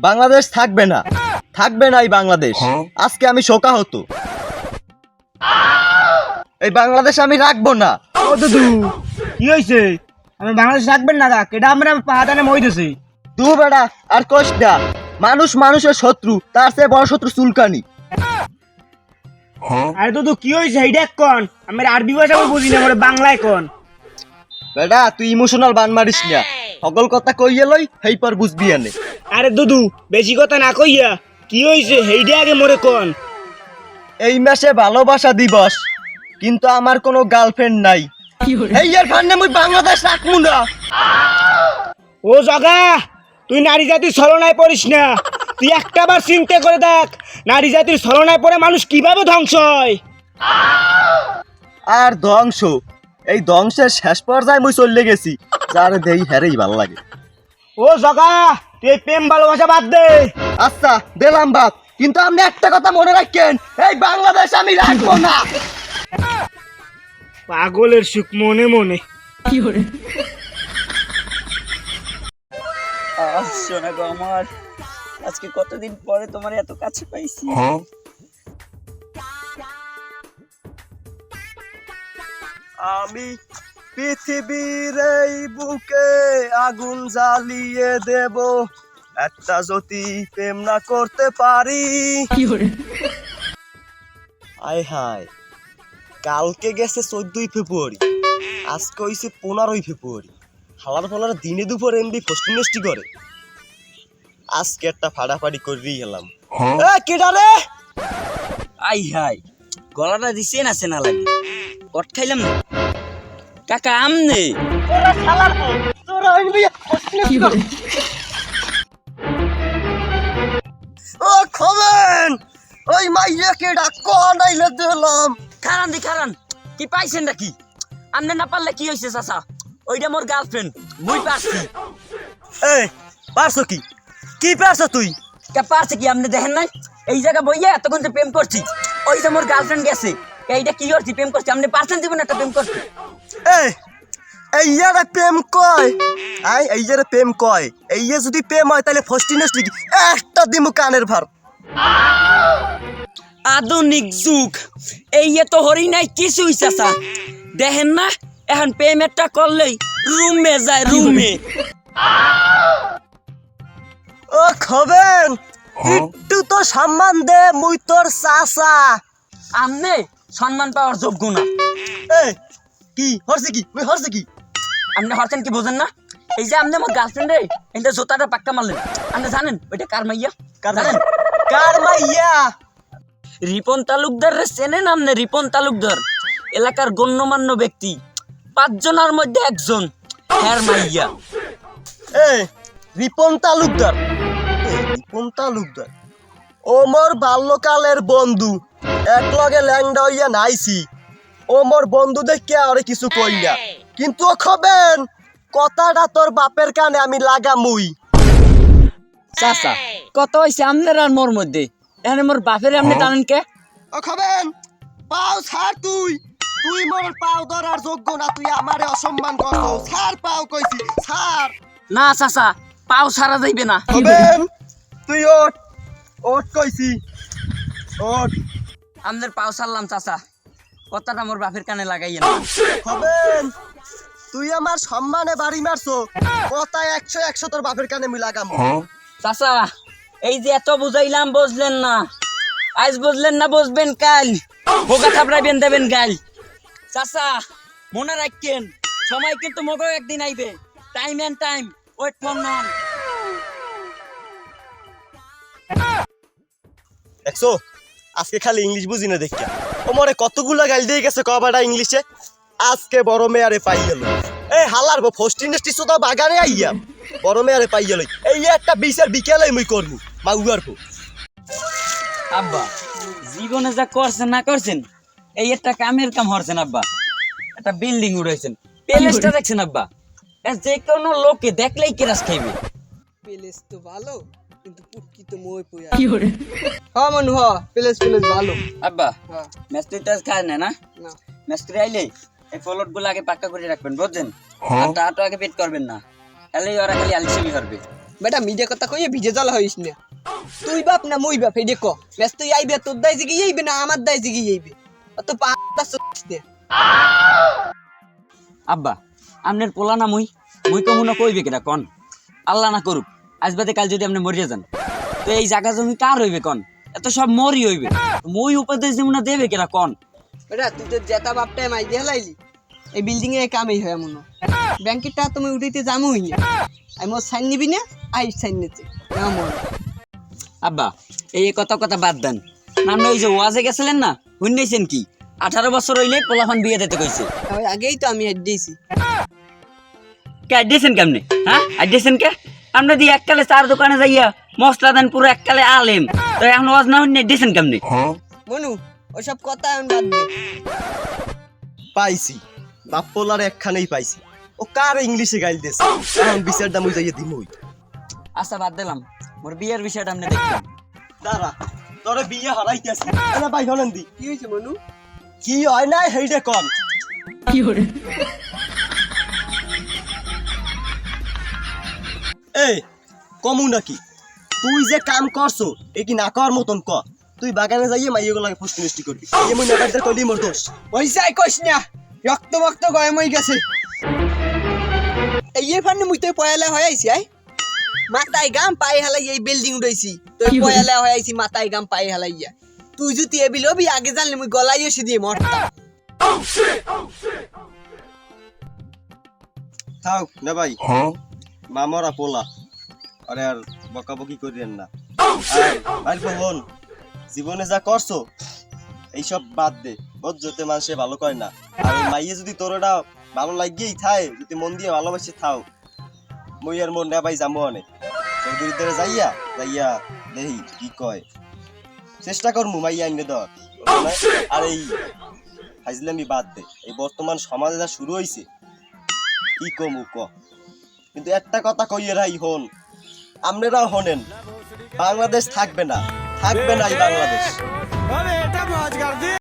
বাংলাদেশ থাকবে না, থাকবে না এই বাংলাদেশ। আজকে আমি শোকাহত। এই বাংলাদেশ আমি রাখবো না। ও দুদু কি হয়েছে? আমি বাংলাদেশ রাখবেন না কেটা আমরা পাহাড়ে মইতেছি। তু বেড়া আর কষ্ট না। মানুষ মানুষের শত্রু, তার চেয়ে বড় শত্রু চুলকানি। আরে দুদু কি হয়েছে এইটা কোন? আমি আরবি ভাষা বুঝি না, আমার বাংলায় কোন। বেটা তুই ইমোশনাল বান মারিস না, সকল কথা কইয়ে লই হেই পর বুঝবি আনে। আরে দুদু বেশি কথা না কইয়া কি হয়েছে এইটা আগে মোরে কোন। এই মাসে ভালোবাসা দিবস, কিন্তু আমার কোনো গার্লফ্রেন্ড নাই। এই এর কারণে মুই বাংলাদেশ রাখমু না। ও জগা, তুই নারী জাতির ছলনায় পড়িস না। তুই একটাবার চিন্তা করে দেখ, নারী জাতির ছলনায় পড়ে মানুষ কিভাবে ধ্বংস হয়। আর ধ্বংস, এই ধ্বংসের শেষ পর্যায়ে মুই চলে গেছি, যার দেই হেরেই ভাল লাগে। ও জগা, তুই এই প্রেম ভালোবাসা বাদ দে। আচ্ছা দিলাম বাপ, কিন্তু আপনি একটা কথা মনে রাখেন, এই বাংলাদেশ আমি রাখবো না। পাগলের সুখ মনে মনে। শোনা গো আমার, আজকে কতদিন পরে তোমার এত কাছে পাইছি। আমি পৃথিবীর এই বুকে আগুন জ্বালিয়ে দেব, একটা যদি প্রেম না করতে পারি। আয় হায়, কালকে গেছে 14ই ফেব্রুয়ারি, আজকে হইছে 15ই ফেব্রুয়ারি। হালার ফালার দিনে দুপুর এমবি ফষ্টি নষ্টি করে। আজকে একটা ফাড়াফাড়ি করেই গেলাম। কেডা রে? আই হাই, গলাটা দিছে না সেনা লাগে, কট খাইলাম না। কাকা আমনে ও খবেন, ওই মাইয়া কেডা কনাইলে দিলাম। খারান দি খারান, কি পাইছেন নাকি? আমনে না পারলে কি হয়েছে চাচা? ওইটা মোর গার্লফ্রেন্ড, মুই পারছি। এই পারছো কি? কি পারছো তুই? কে পারছে কি আপনি দেখেন নাই? এই জায়গা বইয়া এতক্ষণ তো প্রেম করছি, ওই যে মোর গার্লফ্রেন্ড গেছে। এইটা কি করছি? প্রেম করছি। আপনি পারছেন জীবনে একটা প্রেম করছি? এই ইয়ারা প্রেম কয়, এই ইয়ারা প্রেম কয়। এই যদি প্রেম হয় তাহলে ফষ্টি নষ্টি কি একটা দিমু কানের ভার। আধুনিক যুগ, এই তো হরি নাই কিছুই চাচা। দেখেন না এখন পেমেন্টটা করলেই রুমে যায়, রুমে। ও খবেন, একটু তো সম্মান দে, মুই তোর চাচা। আমনে সম্মান পাওয়ার যোগ্য না। কি হরছে কি? মুই হরছে কি? আপনি হরছেন কি বোঝেন না? এই যে আপনি আমার গার্লফ্রেন্ড রে এটা জোতাটা পাক্কা মারলেন। আপনি জানেন ওইটা কার মাইয়া? জানেন কার মাইয়া? রিপন তালুকদার রে চেনেন আপনি? রিপন তালুকদার এলাকার গণ্যমান্য ব্যক্তি, 5 জনের মধ্যে একজন, হ্যার মাইয়া। রিপন তালুকদার? রিপন তালুকদার ও মোর বাল্যকালের বন্ধু, এক লগে ল্যাংডা হইয়া নাইছি। ও মোর বন্ধু দেখে আরে কিছু কই না, কিন্তু ও খবেন কথাটা তোর বাপের কানে আমি লাগামুই। চাচা কত হইছে আপনার আর মোর মধ্যে? এখানে মোর বাপের আপনি টানেন কে? ও খবেন পাও ছাড়, তুই তুই মোর পাও ধরার যোগ্য না, তুই আমারে অসম্মান করছো। ছাড় পাও কইছি, ছাড়। না চাচা, পাও সারা যাইবে না। খবেন তুই ওঠ, ওঠ কইছি, ওঠ। আমাদের পাও সারলাম চাচা, কথাটা মোর বাপের কানে লাগাইয়েন না। খবেন তুই আমার সম্মানে বাড়ি মারছো, কথা 100 তোর বাপের কানে আমি লাগাম। চাচা এই যে এত বুঝাইলাম বুঝলেন না, আজ বুঝলেন না বুঝবেন কাল, বোকা থাপড়াইবেন দেবেন গাল। চাচা মনে রাখেন, সময় কিন্তু মগও একদিন আইবে। Time and time, wait for none. দেখছো আজকে খালি ইংলিশ বুঝি না দেখিয়া, ও মরে কতগুলা গাল দিয়ে গেছে কবাটা ইংলিশে। আজকে বড় মেয়ারে পাই গেল। এই হালার গো ফষ্টি নেস্টি তো বাগানে আইয়া বড় মেয়ারে পাই গেল। এই একটা বিচার বিকেলে মুই করবো মাগুয়ার পো। আব্বা জীবনে যা করছেন না করছেন, এই একটা কামের কাম হরছেন আব্বা। একটা বিল্ডিং উড়াইছেন, প্যালেসটা দেখছেন আব্বা। যে কোনো লোকে দেখলেই কেরাস খাইবে। প্লেস তো ভালো, কিন্তু পুটকি তো মই পয়া। হ্যাঁ মনু, প্লেস ভালো। আব্বা হ্যাঁ মিস্ত্রি টাজ খায় না না? না মিস্ত্রি আইলে এই ফলট গুলো আগে পাক্কা করে রাখবেন, বুঝছেন? আর টাটো আগে পেট করবেন না, তাহলে ওরা খালি আলসেমি করবে। বেটা মিডিয়া কথা কইয়ে ভিজে জ্বালা হইস না তুই বাপ না মুই বাপ এই দেখো ব্যস্ত আইবে তোর দাই জিগি আইবে না আমার দাই জিগি আইবে অত পাতা চলিস না আব্বা আমনের পোলা না মুই কমুনা কইবে কেটা কন আল্লাহ না করুক আজ বাদে কাল যদি আপনি মরিয়া যান তো এই জায়গা জমি কার হইবে কন এত সব মরি হইবে মই উপদেশ দিব না দেবে কেটা কন বেটা তুই তো জেতা বাপটাই মাই দিয়ে লাইলি এই বিল্ডিং এ কামই হয় মনে ব্যাংকের টাকা তুমি উঠাইতে জামুই না আমি মোর সাইন নিবি না আই সাইন নিতে এমন আব্বা এই কথা বাদ দেন আপনি ওই যে ওয়াজে গেছিলেন না শুনেছেন কি 18 বছর হইলে পোলাফান বিয়ে দিতে কইছে ওই আগেই তো আমি হেড দিয়েছি কে আইডিয়েছেন কেমনে হ্যাঁ আইডিয়েছেন কে আমরা দিয়ে এককালে চার দোকানে যাইয়া মশলা দেন পুরো এককালে আলেম তো এখন ওয়াজ না শুনে দিয়েছেন কেমনে মনু ওসব কথা এখন বাদ দে পাইছি বাপ্পলার একখানেই পাইছি ও কার ইংলিশে গাইল দিয়েছে এখন বিচারটা মুই যাইয়ে দিমই আচ্ছা বাদ দিলাম মোর বিয়ের বিষয়টা আপনি দেখবেন দাঁড়া তোরে বিয়ে হারাইতেছি না ভাই হলেন দি কি হয়েছে মনু কি হয় না হেইডে কম এই কমু নাকি তুই যে কাম করছো এ কি না কর মতন ক তুই বাগানে যাইয়ে মাইয়েগুলো লাগে ফুসকি নষ্টি করবি এমন নেতাদের কইলি মোর দোষ ওই যাই কইস না রক্ত মক্ত গরম হয়ে গেছে এই ফান্নে মুই তো পয়লা হয়ে আইছি আই মাথায় গাম পায়ে হালাই এই বিল্ডিং উড়াইছি তুই পয়লা হয়ে আইছি মাথায় গাম পায়ে হালাইয়া তুই যদি এবি লবি আগে জানলে মুই গলাই এসে দিয়ে মরতাম থাক না ভাই মামরা পোলা আরে আর বকাবকি করিয়েন না আর ভাই বোন জীবনে যা করছো এইসব বাদ দে বজ্জতে মানুষে ভালো কয় না আর মাইয়ে যদি তোরটা ভালো লাগিয়েই থায় যদি মন দিয়ে ভালোবাসে থাও মই আর মন না ভাই যাবো অনেক চৌধুরীদের যাইয়া দেখি কি কয় চেষ্টা করমু মাইয়া আইনে দর আর এই ফাইজলামি বাদ দে এই বর্তমান সমাজে যা শুরু হইছে কি কমু ক কিন্তু একটা কথা কইয়ে রাই হন আপনারাও হনেন বাংলাদেশ থাকবে না এই বাংলাদেশ